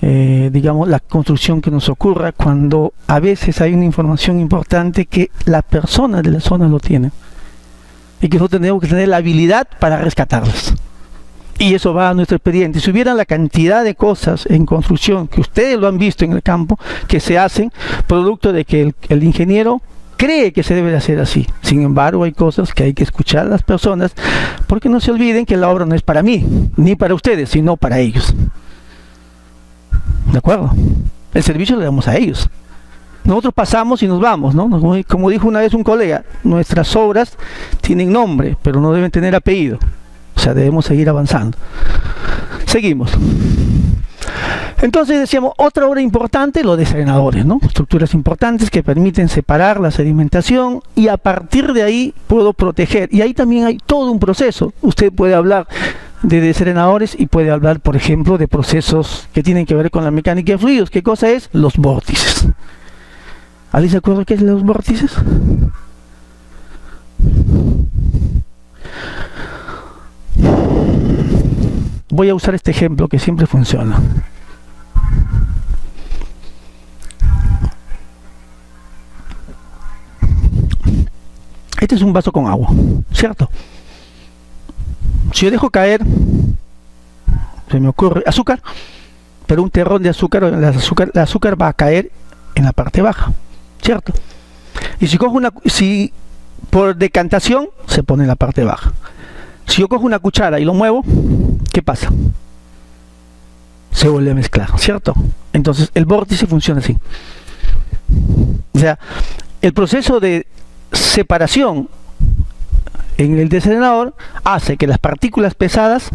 digamos la construcción que nos ocurra, cuando a veces hay una información importante que las personas de la zona lo tienen y que nosotros tenemos que tener la habilidad para rescatarlas. Y eso va a nuestro expediente. Si hubiera la cantidad de cosas en construcción que ustedes lo han visto en el campo, que se hacen producto de que el ingeniero cree que se debe de hacer así. Sin embargo, hay cosas que hay que escuchar a las personas, porque no se olviden que la obra no es para mí, ni para ustedes, sino para ellos. ¿De acuerdo? El servicio lo damos a ellos. Nosotros pasamos y nos vamos, ¿no? Como dijo una vez un colega, nuestras obras tienen nombre, pero no deben tener apellido. O sea, debemos seguir avanzando. Seguimos. Entonces decíamos, otra obra importante, los desarenadores, ¿no? Estructuras importantes que permiten separar la sedimentación y a partir de ahí puedo proteger. Y ahí también hay todo un proceso. Usted puede hablar de desarenadores y puede hablar, por ejemplo, de procesos que tienen que ver con la mecánica de fluidos. ¿Qué cosa es? Los vórtices. ¿Alguien se acuerda qué es los vórtices? Voy a usar este ejemplo que siempre funciona. Este es un vaso con agua, ¿cierto? Si yo dejo caer, se me ocurre azúcar, pero un terrón de azúcar, el azúcar va a caer en la parte baja, ¿cierto? Y si por decantación se pone en la parte baja. Si yo cojo una cuchara y lo muevo, ¿qué pasa? Se vuelve a mezclar, ¿cierto? Entonces el vórtice funciona así. O sea, el proceso de separación en el desarenador hace que las partículas pesadas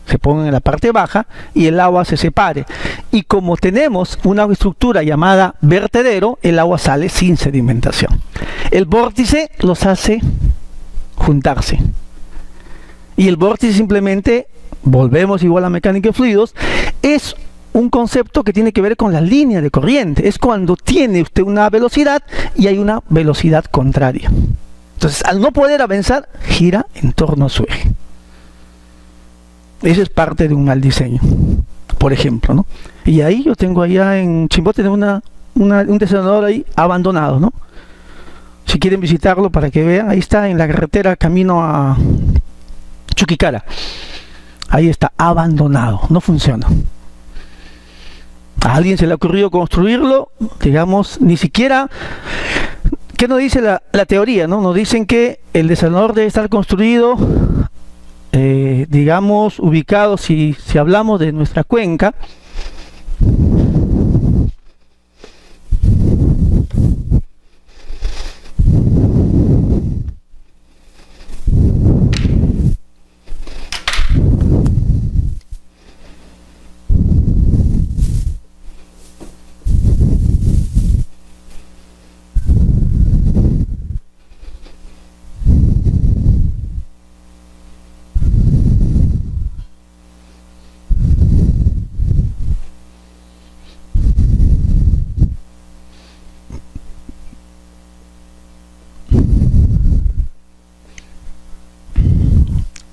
se pongan en la parte baja y el agua se separe. Y como tenemos una estructura llamada vertedero, el agua sale sin sedimentación. El vórtice los hace juntarse. Y el vórtice simplemente, volvemos igual a mecánica de fluidos, es un concepto que tiene que ver con la línea de corriente. Es cuando tiene usted una velocidad y hay una velocidad contraria. Entonces, al no poder avanzar, gira en torno a su eje. Eso es parte de un mal diseño, por ejemplo, ¿no? Y ahí yo tengo allá en Chimbote un desarenador ahí abandonado, ¿no? Si quieren visitarlo para que vean, ahí está en la carretera camino a Chuquicara. Ahí está, abandonado, no funciona. A alguien se le ocurrió construirlo, digamos, ni siquiera. ¿Qué nos dice la teoría, no? Nos dicen que el desarenador debe estar construido, digamos, ubicado, si hablamos de nuestra cuenca,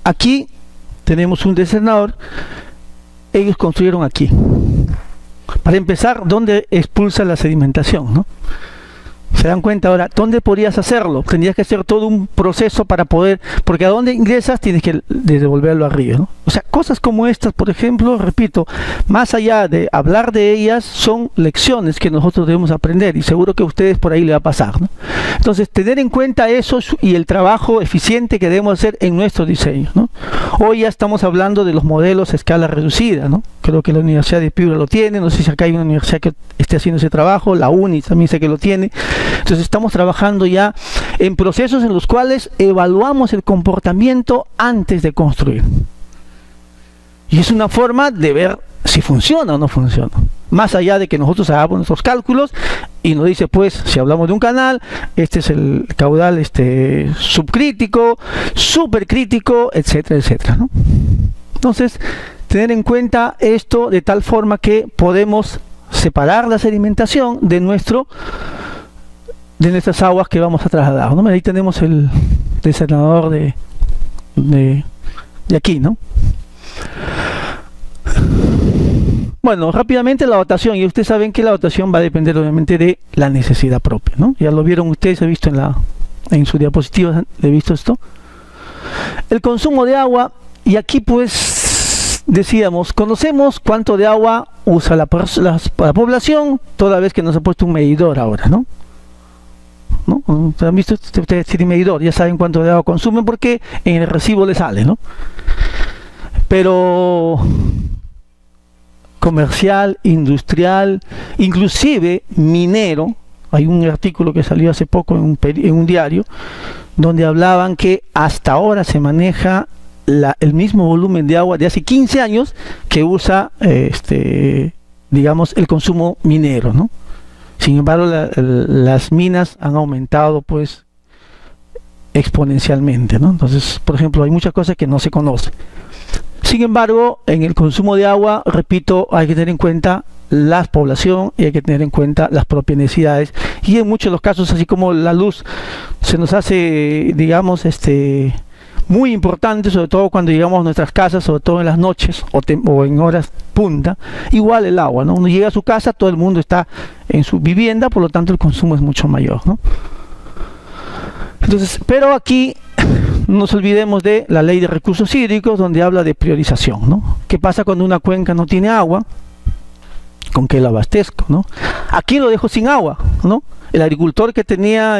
aquí tenemos un desarenador. Ellos construyeron aquí. Para empezar, ¿dónde expulsa la sedimentación, no? ¿Se dan cuenta ahora? ¿Dónde podrías hacerlo? Tendrías que hacer todo un proceso para poder, porque a dónde ingresas tienes que devolverlo al río, ¿no? O sea, cosas como estas, por ejemplo, repito, más allá de hablar de ellas, son lecciones que nosotros debemos aprender y seguro que a ustedes por ahí le va a pasar, ¿no? Entonces, tener en cuenta eso y el trabajo eficiente que debemos hacer en nuestro diseño, ¿no? Hoy ya estamos hablando de los modelos a escala reducida, ¿no? Creo que la Universidad de Piura lo tiene, no sé si acá hay una universidad que esté haciendo ese trabajo, la UNI también sé que lo tiene. Entonces estamos trabajando ya en procesos en los cuales evaluamos el comportamiento antes de construir. Y es una forma de ver si funciona o no funciona. Más allá de que nosotros hagamos nuestros cálculos y nos dice, pues, si hablamos de un canal, este es el caudal subcrítico, supercrítico, etcétera, etcétera, ¿no? Entonces, tener en cuenta esto de tal forma que podemos separar la sedimentación de nuestras aguas que vamos a trasladar, ¿no? Ahí tenemos el desalinador de aquí, ¿no? Bueno, rápidamente la dotación, y ustedes saben que la dotación va a depender obviamente de la necesidad propia, ¿no? Ya lo vieron ustedes, he visto en su diapositiva, he visto esto. El consumo de agua, y aquí pues decíamos, conocemos cuánto de agua usa la población, toda vez que nos ha puesto un medidor ahora, ¿no? ¿No? ¿Han visto? Ustedes tienen medidor, ya saben cuánto de agua consumen porque en el recibo le sale, ¿no? Pero comercial, industrial, inclusive minero, hay un artículo que salió hace poco en un diario donde hablaban que hasta ahora se maneja el mismo volumen de agua de hace 15 años que usa digamos el consumo minero, ¿no? Sin embargo, las minas han aumentado pues exponencialmente, ¿no? Entonces, por ejemplo, hay muchas cosas que no se conocen. Sin embargo, en el consumo de agua, repito, hay que tener en cuenta la población y hay que tener en cuenta las propias necesidades. Y en muchos de los casos, así como la luz se nos hace, digamos, muy importante, sobre todo cuando llegamos a nuestras casas, sobre todo en las noches o en horas punta, igual el agua, ¿no? Uno llega a su casa, todo el mundo está en su vivienda, por lo tanto el consumo es mucho mayor, ¿no? Entonces, pero aquí no nos olvidemos de la ley de recursos hídricos, donde habla de priorización, ¿no? ¿Qué pasa cuando una cuenca no tiene agua? ¿Con qué la abastezco, no? Aquí lo dejo sin agua, ¿no? El agricultor que tenía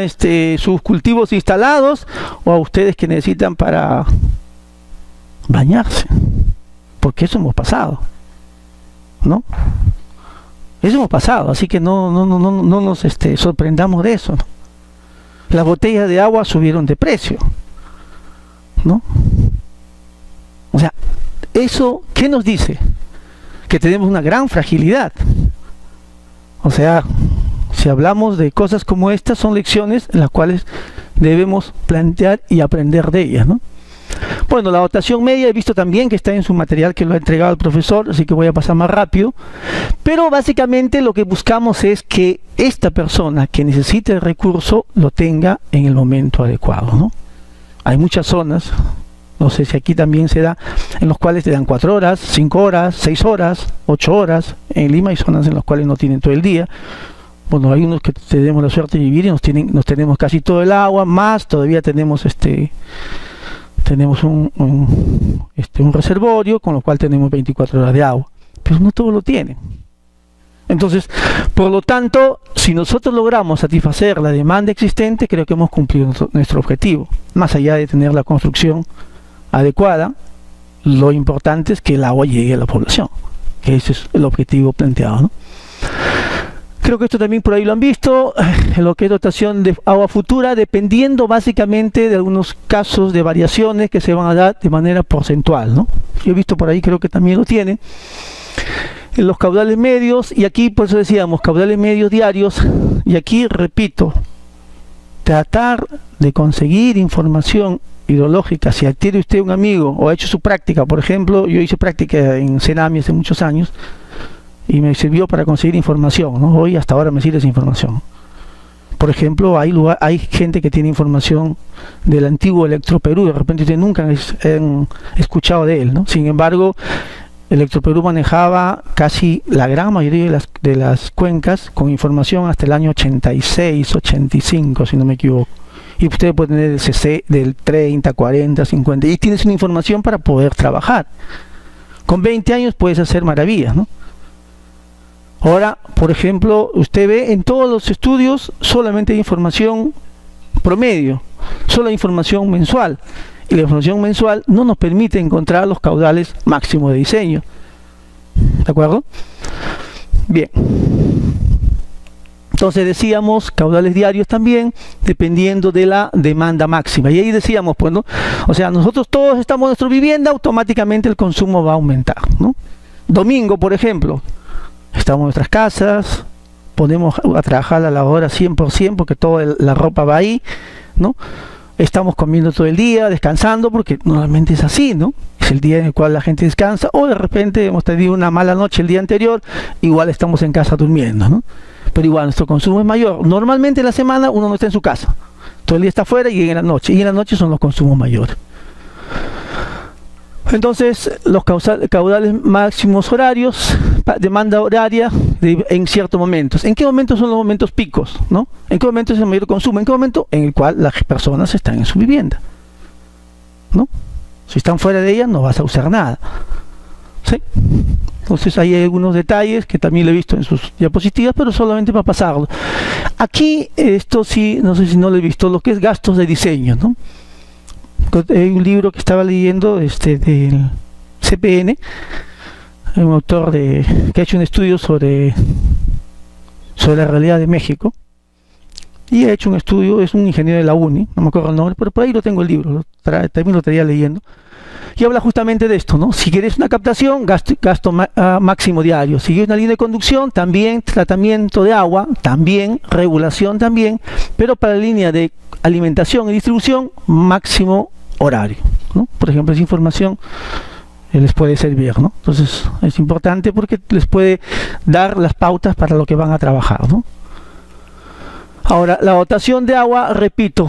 sus cultivos instalados, o a ustedes que necesitan para bañarse, porque eso hemos pasado, ¿no? Eso hemos pasado, así que no nos sorprendamos de eso, ¿no? Las botellas de agua subieron de precio, ¿no? O sea, ¿eso qué nos dice? Que tenemos una gran fragilidad. O sea, si hablamos de cosas como estas, son lecciones en las cuales debemos plantear y aprender de ellas, ¿no? Bueno, la dotación media he visto también que está en su material que lo ha entregado el profesor, así que voy a pasar más rápido. Pero básicamente lo que buscamos es que esta persona que necesite el recurso lo tenga en el momento adecuado, ¿no? Hay muchas zonas, no sé si aquí también se da, en los cuales te dan 4 horas, 5 horas, 6 horas, 8 horas. En Lima hay zonas en las cuales no tienen todo el día. Bueno, hay unos que tenemos la suerte de vivir y nos tenemos casi todo el agua, más todavía tenemos un reservorio con lo cual tenemos 24 horas de agua, pero no todos lo tienen. Entonces, por lo tanto, si nosotros logramos satisfacer la demanda existente, creo que hemos cumplido nuestro objetivo. Más allá de tener la construcción adecuada, lo importante es que el agua llegue a la población, que ese es el objetivo planteado, ¿no? Creo que esto también por ahí lo han visto, lo que es dotación de agua futura, dependiendo básicamente de algunos casos de variaciones que se van a dar de manera porcentual, ¿no? Yo he visto por ahí, creo que también lo tiene. En los caudales medios, y aquí por eso decíamos, caudales medios diarios, y aquí repito, tratar de conseguir información hidrológica. Si tiene usted un amigo o ha hecho su práctica, por ejemplo, yo hice práctica en Senami hace muchos años, y me sirvió para conseguir información, ¿no? Hoy hasta ahora me sirve esa información. Por ejemplo, hay gente que tiene información del antiguo Electroperú, de repente ustedes nunca han escuchado de él, ¿no? Sin embargo, Electroperú manejaba casi la gran mayoría de las cuencas con información hasta el año 86, 85, si no me equivoco. Y usted puede tener el CC del 30, 40, 50, y tienes una información para poder trabajar. Con 20 años puedes hacer maravillas, ¿no? Ahora, por ejemplo, usted ve en todos los estudios solamente hay información promedio, solo hay información mensual. Y la información mensual no nos permite encontrar los caudales máximos de diseño. ¿De acuerdo? Bien. Entonces decíamos caudales diarios también, dependiendo de la demanda máxima. Y ahí decíamos, pues, ¿no? O sea, nosotros todos estamos en nuestra vivienda, automáticamente el consumo va a aumentar, ¿no? Domingo, por ejemplo, estamos en nuestras casas, ponemos a trabajar a la hora 100% porque toda la ropa va ahí, ¿no? Estamos comiendo todo el día, descansando, porque normalmente es así, ¿no? Es el día en el cual la gente descansa, o de repente hemos tenido una mala noche el día anterior, igual estamos en casa durmiendo, ¿no? Pero igual nuestro consumo es mayor. Normalmente en la semana uno no está en su casa, todo el día está afuera y en la noche son los consumos mayores. Entonces, los caudales máximos horarios, demanda horaria en ciertos momentos. ¿En qué momentos son los momentos picos, ¿no? ¿En qué momento es el mayor consumo? ¿En qué momento? En el cual las personas están en su vivienda, ¿no? Si están fuera de ella, no vas a usar nada, ¿sí? Entonces, hay algunos detalles que también lo he visto en sus diapositivas, pero solamente para pasarlo. Aquí, esto sí, no sé si no lo he visto, lo que es gastos de diseño, ¿no? Hay un libro que estaba leyendo del CPN, un autor que ha hecho un estudio sobre la realidad de México, y ha hecho un estudio, es un ingeniero de la UNI, no me acuerdo el nombre, pero por ahí lo tengo el libro, también lo estaría leyendo, y habla justamente de esto, ¿no? Si quieres una captación, gasto máximo diario. Si quieres una línea de conducción, también tratamiento de agua, también regulación también, pero para la línea de alimentación y distribución, máximo horario, ¿no? Por ejemplo, esa información les puede servir, ¿no? Entonces es importante porque les puede dar las pautas para lo que van a trabajar, ¿no? Ahora, la dotación de agua, repito,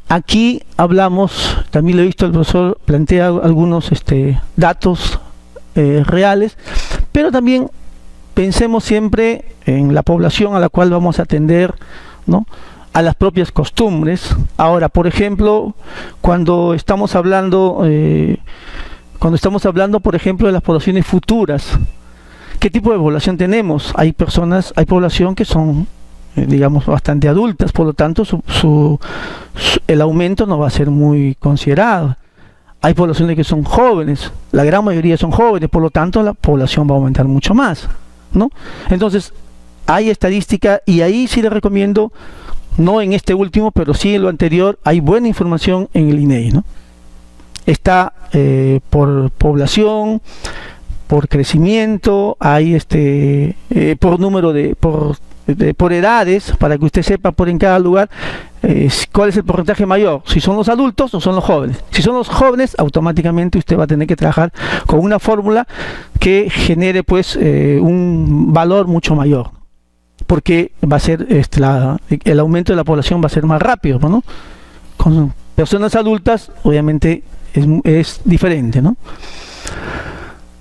aquí hablamos, también lo he visto, el profesor plantea algunos datos reales, pero también pensemos siempre en la población a la cual vamos a atender, ¿no? A las propias costumbres. Ahora, por ejemplo, cuando estamos hablando, por ejemplo, de las poblaciones futuras, ¿qué tipo de población tenemos? Hay población que son, digamos, bastante adultas, por lo tanto, el aumento no va a ser muy considerado. Hay poblaciones que son jóvenes, la gran mayoría son jóvenes, por lo tanto, la población va a aumentar mucho más, ¿no? Entonces, hay estadística, y ahí sí les recomiendo, no en este último, pero sí en lo anterior, hay buena información en el INEI, ¿no? Está por población, por crecimiento, hay por número por edades, para que usted sepa en cada lugar cuál es el porcentaje mayor, si son los adultos o son los jóvenes. Si son los jóvenes, automáticamente usted va a tener que trabajar con una fórmula que genere pues un valor mucho mayor, porque va a ser el aumento de la población va a ser más rápido, ¿no? Con personas adultas obviamente es diferente, ¿no?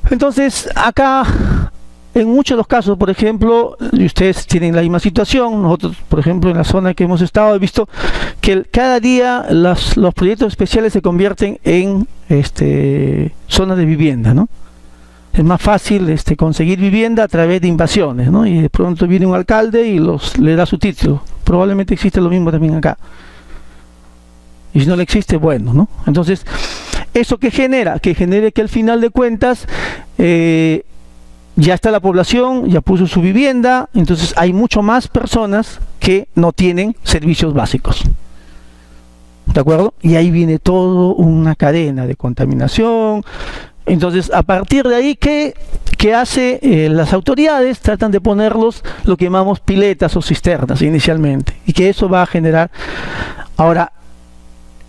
Entonces acá, en muchos de los casos, por ejemplo, y ustedes tienen la misma situación, nosotros, por ejemplo, en la zona que hemos estado, he visto que cada día los proyectos especiales se convierten en zonas de vivienda, ¿no? Es más fácil conseguir vivienda a través de invasiones, ¿no? Y de pronto viene un alcalde y le da su título. Probablemente existe lo mismo también acá. Y si no le existe, bueno, ¿no? Entonces, ¿eso qué genera? Que genere que al final de cuentas ya está la población, ya puso su vivienda, entonces hay mucho más personas que no tienen servicios básicos. ¿De acuerdo? Y ahí viene toda una cadena de contaminación. Entonces, a partir de ahí, ¿qué hace las autoridades? Tratan de ponerlos lo que llamamos piletas o cisternas inicialmente, y que eso va a generar. Ahora,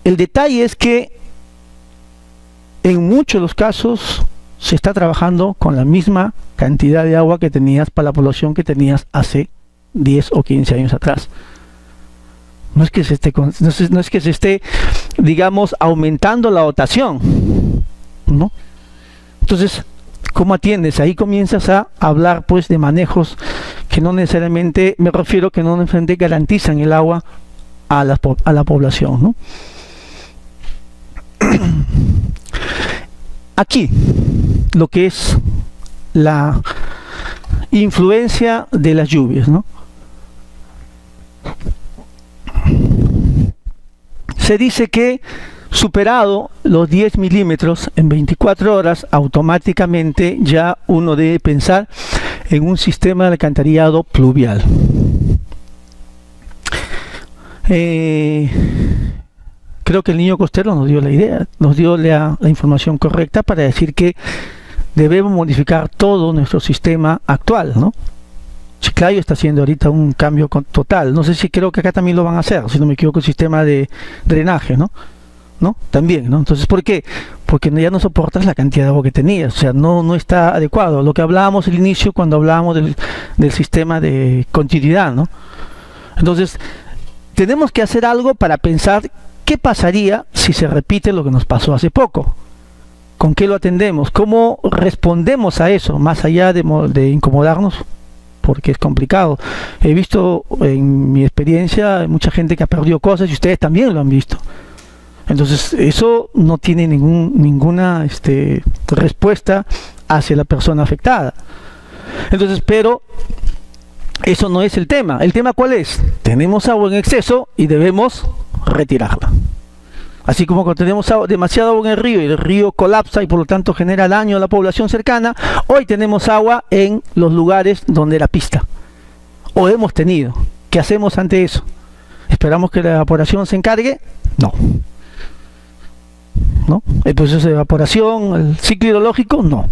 el detalle es que en muchos de los casos se está trabajando con la misma cantidad de agua que tenías para la población que tenías hace 10 o 15 años atrás. No es que se esté, digamos, aumentando la dotación, ¿no? Entonces, ¿Cómo atiendes? Ahí comienzas a hablar pues de manejos que no necesariamente, me refiero que no necesariamente garantizan el agua a la población, ¿no? Aquí, lo que es la influencia de las lluvias, ¿no? Se dice que superado los 10 milímetros en 24 horas, automáticamente ya uno debe pensar en un sistema de alcantarillado pluvial. Creo que el niño costero nos dio la idea, nos dio la información correcta para decir que debemos modificar todo nuestro sistema actual, ¿no? Chiclayo está haciendo ahorita un cambio total. No sé si creo que acá también lo van a hacer, si no me equivoco, el sistema de drenaje, ¿no? También, ¿no? Entonces, ¿por qué? Porque ya no soportas la cantidad de agua que tenías, o sea, no está adecuado. Lo que hablábamos al inicio cuando hablábamos del sistema de continuidad, ¿no? Entonces, tenemos que hacer algo para pensar qué pasaría si se repite lo que nos pasó hace poco. ¿Con qué lo atendemos? ¿Cómo respondemos a eso? Más allá de incomodarnos, porque es complicado. He visto en mi experiencia mucha gente que ha perdido cosas y ustedes también lo han visto. Entonces eso no tiene ninguna respuesta hacia la persona afectada. Entonces, pero eso no es el tema. ¿El tema cuál es? Tenemos agua en exceso y debemos retirarla. Así como cuando tenemos demasiado agua en el río y el río colapsa y por lo tanto genera daño a la población cercana, hoy tenemos agua en los lugares donde la pista. O hemos tenido. ¿Qué hacemos ante eso? ¿Esperamos que la evaporación se encargue? No. ¿No? El proceso de evaporación, el ciclo hidrológico, no.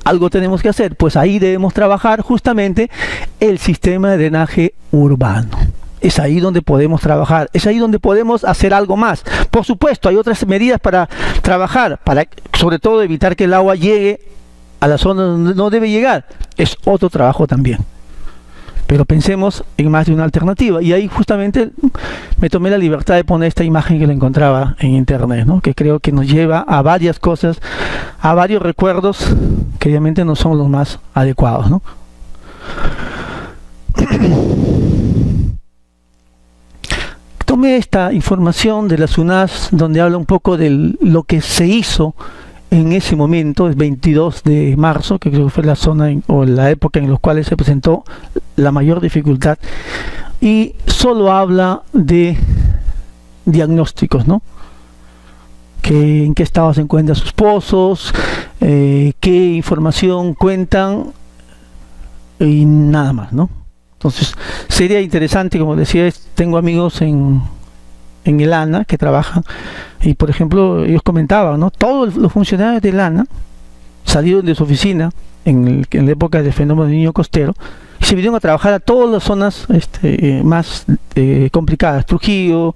Algo tenemos que hacer, pues ahí debemos trabajar justamente el sistema de drenaje urbano. Es ahí donde podemos trabajar, es ahí donde podemos hacer algo más. Por supuesto, hay otras medidas para trabajar, para sobre todo evitar que el agua llegue a la zona donde no debe llegar. Es otro trabajo también. Pero pensemos en más de una alternativa. Y ahí justamente me tomé la libertad de poner esta imagen que la encontraba en internet, ¿no? Que creo que nos lleva a varias cosas, a varios recuerdos que obviamente no son los más adecuados, ¿no? Tomé esta información de la SUNAS donde habla un poco de lo que se hizo en ese momento, el 22 de marzo, que creo que fue la zona o la época en la cual se presentó la mayor dificultad, y solo habla de diagnósticos, ¿no? En qué estado se encuentran sus pozos, qué información cuentan y nada más, ¿no? Entonces sería interesante, como decía, tengo amigos en el ANA que trabajan y por ejemplo ellos comentaban, ¿no? Todos los funcionarios del ANA salieron de su oficina en la época del fenómeno del niño costero y se vinieron a trabajar a todas las zonas más complicadas, Trujillo,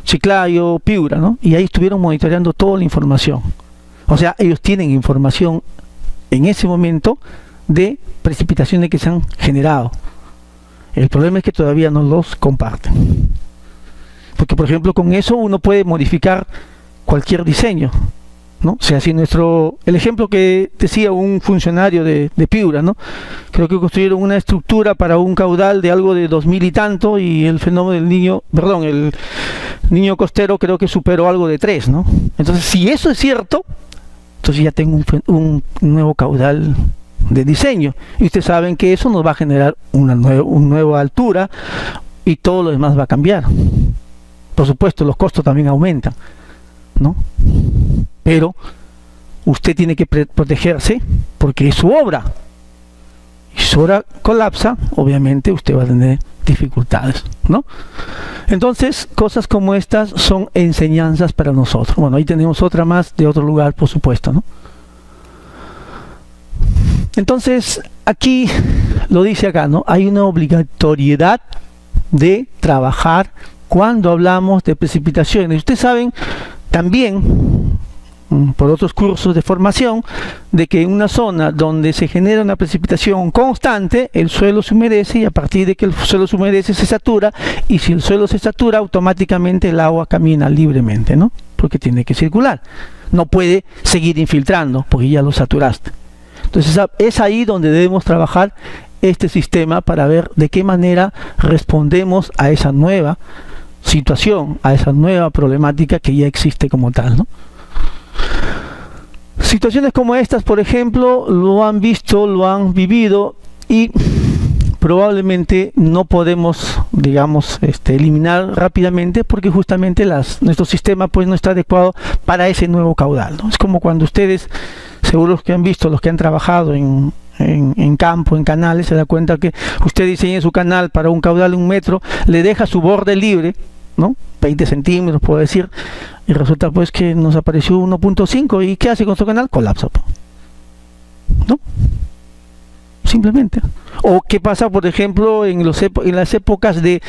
Chiclayo, Piura, ¿no? Y ahí estuvieron monitoreando toda la información. O sea, ellos tienen información en ese momento de precipitaciones que se han generado. El problema es que todavía no los comparten. Porque, por ejemplo, con eso uno puede modificar cualquier diseño, ¿no? O sea, si el ejemplo que decía un funcionario de Piura, ¿no? Creo que construyeron una estructura para un caudal de algo de 2000 y tanto y el fenómeno del el niño costero creo que superó algo de 3, ¿no? Entonces, si eso es cierto, entonces ya tengo un nuevo caudal de diseño y ustedes saben que eso nos va a generar una nueva altura y todo lo demás va a cambiar. Por supuesto, los costos también aumentan, ¿no? Pero usted tiene que protegerse porque es su obra. Y si su obra colapsa, obviamente usted va a tener dificultades, ¿no? Entonces, cosas como estas son enseñanzas para nosotros. Bueno, ahí tenemos otra más de otro lugar, por supuesto, ¿no? Entonces, aquí lo dice acá, ¿no? Hay una obligatoriedad de trabajar cuando hablamos de precipitaciones. Ustedes saben también, por otros cursos de formación, de que en una zona donde se genera una precipitación constante, el suelo se humedece y a partir de que el suelo se humedece se satura, y si el suelo se satura, automáticamente el agua camina libremente, ¿no? Porque tiene que circular. No puede seguir infiltrando porque ya lo saturaste. Entonces es ahí donde debemos trabajar este sistema para ver de qué manera respondemos a esa nueva situación, a esa nueva problemática que ya existe como tal, ¿no? Situaciones como estas, por ejemplo, lo han visto, lo han vivido y probablemente no podemos, digamos, eliminar rápidamente porque justamente nuestro sistema pues no está adecuado para ese nuevo caudal, ¿no? Es como cuando ustedes, seguros que han visto, los que han trabajado en campo, en canales, se da cuenta que usted diseña su canal para un caudal de 1 metro, le deja su borde libre, ¿no? 20 centímetros, puedo decir, y resulta pues que nos apareció 1.5, ¿y qué hace con su canal? Colapsa, ¿no? Simplemente. O qué pasa, por ejemplo, en las épocas de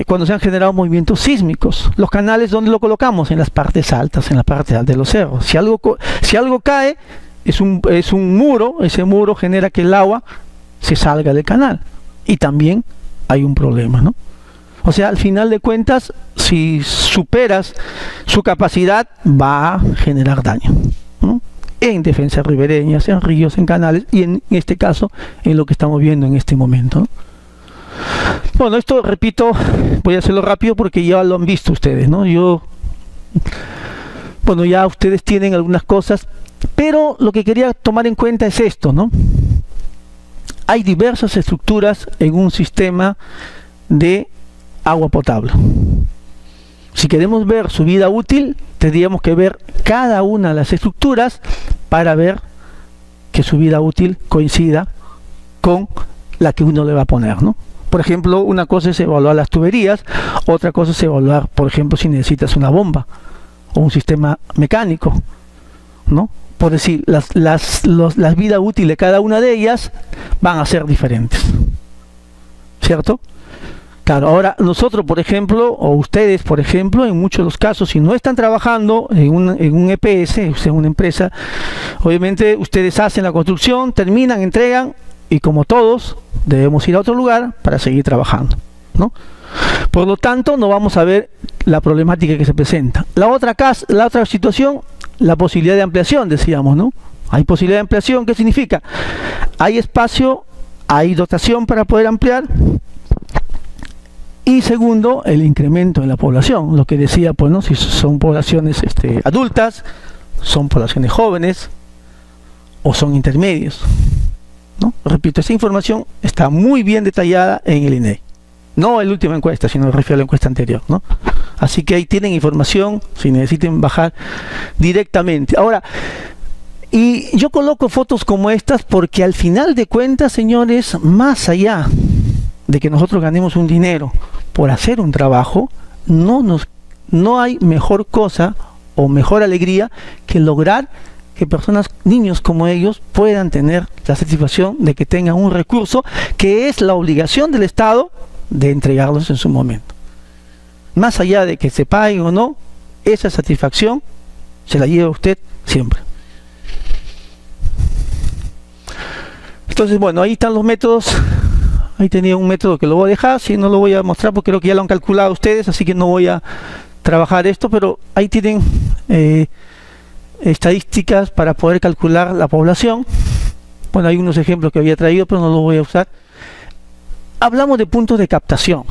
cuando se han generado movimientos sísmicos. Los canales, ¿dónde lo colocamos? En las partes altas, en la parte alta de los cerros. Si algo cae, es un muro, ese muro genera que el agua se salga del canal. Y también hay un problema, ¿no? O sea, al final de cuentas, si superas su capacidad, va a generar daño, ¿no? En defensas ribereñas, en ríos, en canales y en este caso, en lo que estamos viendo en este momento, ¿no? Bueno, esto, repito, voy a hacerlo rápido porque ya lo han visto ustedes, ¿no? Bueno, ya ustedes tienen algunas cosas, pero lo que quería tomar en cuenta es esto, ¿no? Hay diversas estructuras en un sistema de agua potable. Si queremos ver su vida útil, tendríamos que ver cada una de las estructuras para ver que su vida útil coincida con la que uno le va a poner, ¿no? Por ejemplo, una cosa es evaluar las tuberías, otra cosa es evaluar, por ejemplo, si necesitas una bomba o un sistema mecánico, ¿no? Por decir, las vidas útiles de cada una de ellas van a ser diferentes, ¿cierto? Claro, ahora nosotros, por ejemplo, o ustedes, por ejemplo, en muchos de los casos, si no están trabajando en un EPS, en una empresa, obviamente ustedes hacen la construcción, terminan, entregan, y como todos, debemos ir a otro lugar para seguir trabajando, ¿no? Por lo tanto, no vamos a ver la problemática que se presenta. La otra situación, la posibilidad de ampliación, decíamos, ¿no? Hay posibilidad de ampliación, ¿qué significa? Hay espacio, hay dotación para poder ampliar. Y segundo, el incremento en la población, lo que decía, pues, ¿no? Si son poblaciones adultas, son poblaciones jóvenes o son intermedios, ¿no? Repito, esa información está muy bien detallada en el INEGI. No en la última encuesta, sino me refiero a la encuesta anterior, ¿no? Así que ahí tienen información, si necesiten bajar directamente. Ahora, y yo coloco fotos como estas porque al final de cuentas, señores, más allá de que nosotros ganemos un dinero por hacer un trabajo, no hay mejor cosa o mejor alegría que lograr que personas, niños como ellos, puedan tener la satisfacción de que tengan un recurso que es la obligación del Estado de entregarlos en su momento. Más allá de que se paguen o no, esa satisfacción se la lleva usted siempre. Entonces, bueno, ahí están los métodos. Ahí tenía un método que lo voy a dejar, si no lo voy a mostrar porque creo que ya lo han calculado ustedes, así que no voy a trabajar esto, pero ahí tienen estadísticas para poder calcular la población. Bueno, hay unos ejemplos que había traído, pero no los voy a usar. Hablamos de puntos de captación.